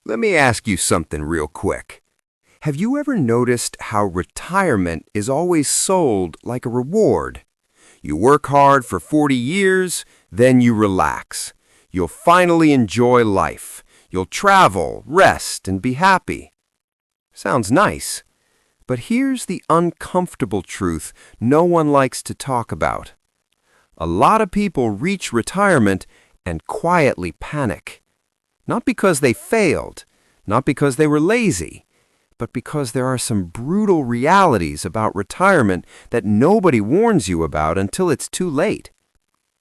Let me ask you something real quick. Have you ever noticed how retirement is always sold like a reward? You work hard for 40 years, then you relax. You'll finally enjoy life. You'll travel, rest, and be happy. Sounds nice. But here's the uncomfortable truth no one likes to talk about. A lot of people reach retirement and quietly panic. Not because they failed, not because they were lazy, but because there are some brutal realities about retirement that nobody warns you about until it's too late.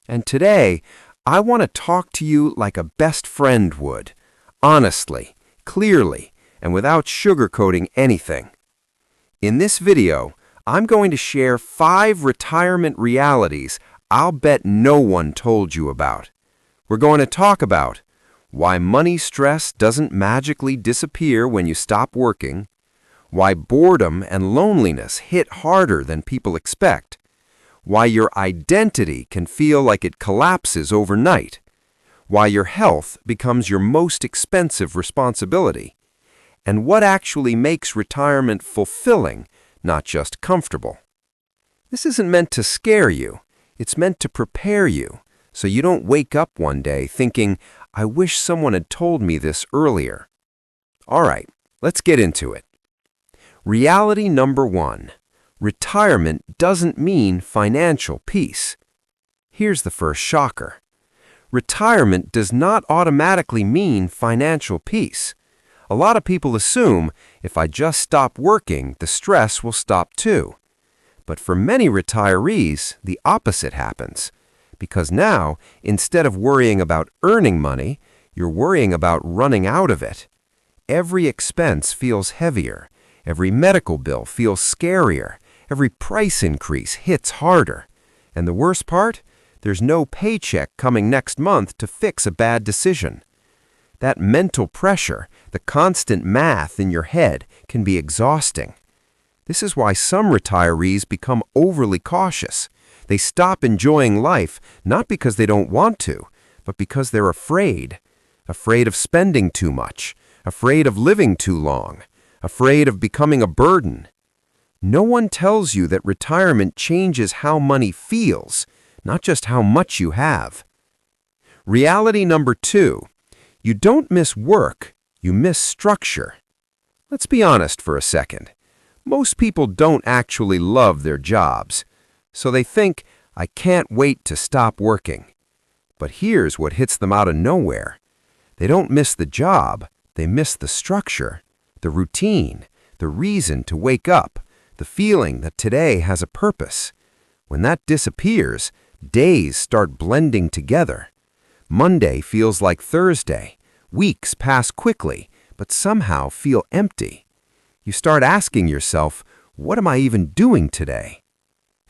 And today, I want to talk to you like a best friend would, honestly, clearly, and without sugarcoating anything. In this video, I'm going to share 5 retirement realities I'll bet no one told you about. We're going to talk about why money stress doesn't magically disappear when you stop working, why boredom and loneliness hit harder than people expect, why your identity can feel like it collapses overnight, why your health becomes your most expensive responsibility, and what actually makes retirement fulfilling, not just comfortable. This isn't meant to scare you. It's meant to prepare you, so you don't wake up one day thinking, I wish someone had told me this earlier. All right, let's get into it. Reality number 1. Retirement doesn't mean financial peace. Here's the first shocker. Retirement does not automatically mean financial peace. A lot of people assume if I just stop working, the stress will stop too. But for many retirees, the opposite happens. Because now, instead of worrying about earning money, you're worrying about running out of it. Every expense feels heavier. Every medical bill feels scarier. Every price increase hits harder. And the worst part? There's no paycheck coming next month to fix a bad decision. That mental pressure, the constant math in your head, can be exhausting. This is why some retirees become overly cautious. They stop enjoying life not because they don't want to, but because they're afraid. Afraid of spending too much, afraid of living too long, afraid of becoming a burden. No one tells you that retirement changes how money feels, not just how much you have. Reality number 2. You don't miss work, you miss structure. Let's be honest for a second. Most people don't actually love their jobs, so they think, I can't wait to stop working. But here's what hits them out of nowhere. They don't miss the job, they miss the structure, the routine, the reason to wake up, the feeling that today has a purpose. When that disappears, days start blending together. Monday feels like Thursday. Weeks pass quickly, but somehow feel empty. You start asking yourself, what am I even doing today?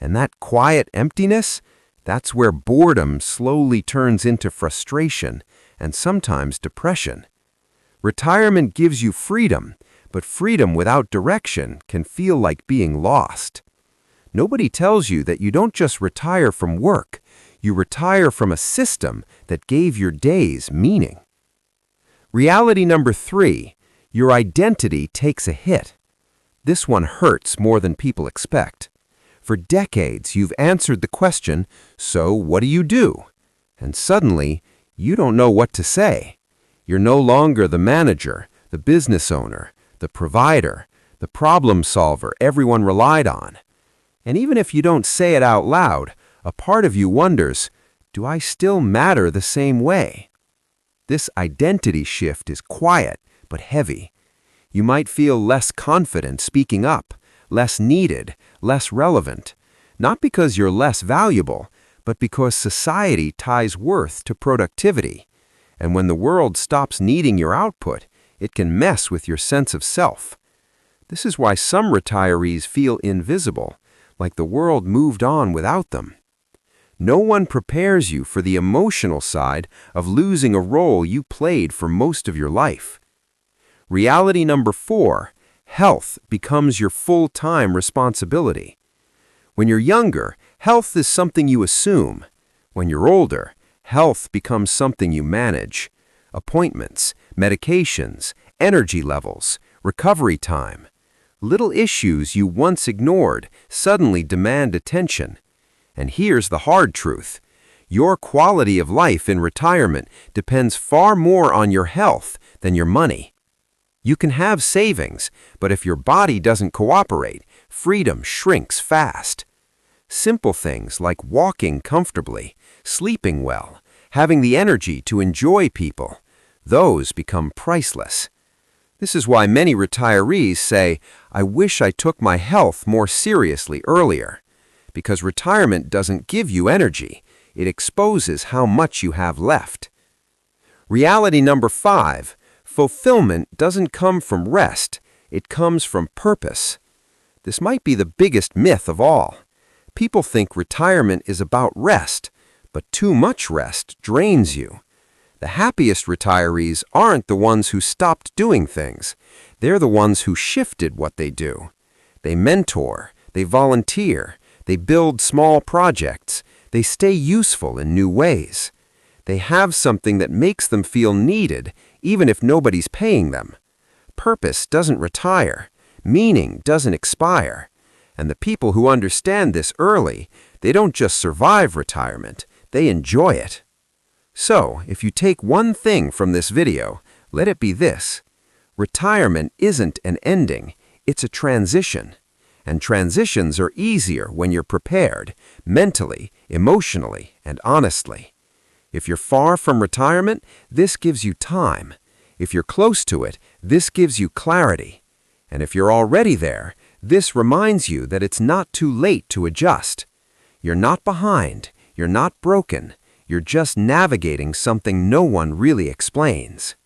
And that quiet emptiness, that's where boredom slowly turns into frustration and sometimes depression. Retirement gives you freedom, but freedom without direction can feel like being lost. Nobody tells you that you don't just retire from work, you retire from a system that gave your days meaning. Reality number 3, your identity takes a hit. This one hurts more than people expect. For decades, you've answered the question, so what do you do? And suddenly, you don't know what to say. You're no longer the manager, the business owner, the provider, the problem solver everyone relied on. And even if you don't say it out loud, a part of you wonders, do I still matter the same way? This identity shift is quiet but heavy. You might feel less confident speaking up, less needed, less relevant, not because you're less valuable, but because society ties worth to productivity. And when the world stops needing your output, it can mess with your sense of self. This is why some retirees feel invisible, like the world moved on without them. No one prepares you for the emotional side of losing a role you played for most of your life. Reality number 4, health becomes your full-time responsibility. When you're younger, health is something you assume. When you're older, health becomes something you manage. Appointments, medications, energy levels, recovery time. Little issues you once ignored suddenly demand attention. And here's the hard truth. Your quality of life in retirement depends far more on your health than your money. You can have savings, but if your body doesn't cooperate, freedom shrinks fast. Simple things like walking comfortably, sleeping well, having the energy to enjoy people, those become priceless. This is why many retirees say, "I wish I took my health more seriously earlier." Because retirement doesn't give you energy, it exposes how much you have left. Reality number 5, fulfillment doesn't come from rest, it comes from purpose. This might be the biggest myth of all. People think retirement is about rest, but too much rest drains you. The happiest retirees aren't the ones who stopped doing things. They're the ones who shifted what they do. They mentor, they volunteer, they build small projects, they stay useful in new ways. They have something that makes them feel needed, even if nobody's paying them. Purpose doesn't retire. Meaning doesn't expire. And the people who understand this early, they don't just survive retirement, they enjoy it. So, if you take one thing from this video, let it be this. Retirement isn't an ending, it's a transition. And transitions are easier when you're prepared, mentally, emotionally, and honestly. If you're far from retirement, this gives you time. If you're close to it, this gives you clarity. And if you're already there, this reminds you that it's not too late to adjust. You're not behind, you're not broken, you're just navigating something no one really explains.